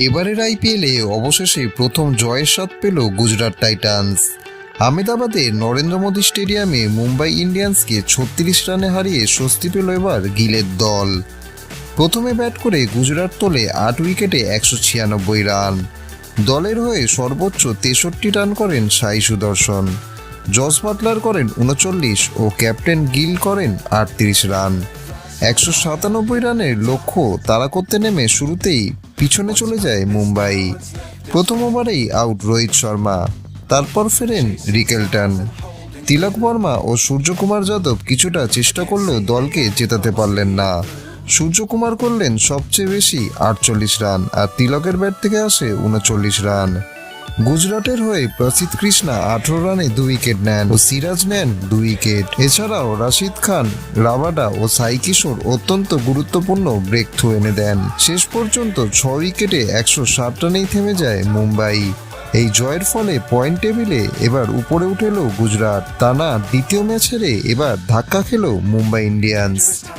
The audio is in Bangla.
এবারের আইপিএলে অবশেষে প্রথম জয়ের স্বাদ পেল গুজরাট টাইটান্স। আহমেদাবাদে নরেন্দ্র মোদী স্টেডিয়ামে মুম্বাই ইন্ডিয়ান্সকে 36 রানে হারিয়ে স্বস্তি পেল এবার গিলের দল। প্রথমে ব্যাট করে গুজরাট তোলে 8 উইকেটে 196 রান। দলের হয়ে সর্বোচ্চ 63 রান করেন সাই সুদর্শন, জস বাটলার করেন 39 ও ক্যাপ্টেন গিল করেন 38 রান। 197 রানের লক্ষ্য তাড়া করতে নেমে শুরুতেই পিছনে চলে যায় মুম্বাই। প্রথম ওভারেই আউট রোহিত শর্মা, তারপর ফেরেন রিকেলটন। তিলক বর্মা ও সূর্যকুমার যাদব কিছুটা চেষ্টা করলেও দলকে জেতাতে পারলেন না। সূর্যকুমার করলেন সবচেয়ে বেশি 48 রান আর তিলকের ব্যাট থেকে আসে 39 রান। গুজরাটের হয়ে প্রসিদ্ধ কৃষ্ণা 18 রানে 2 উইকেট নেন ও সিরাজ নেন 2 উইকেট। এছাড়াও রাশিদ খান, রাবাডা ও সাই কিশোর অত্যন্ত গুরুত্বপূর্ণ ব্রেক থ্রু এনে দেন। শেষ পর্যন্ত 6 উইকেটে 160 রানেই থেমে যায় মুম্বাই। এই জয়ের ফলে পয়েন্ট টেবিলে এবার উপরে উঠে এলো গুজরাট। টানা দ্বিতীয় ম্যাচ হেরে এবার ধাক্কা খেল মুম্বাই ইন্ডিয়ান্স।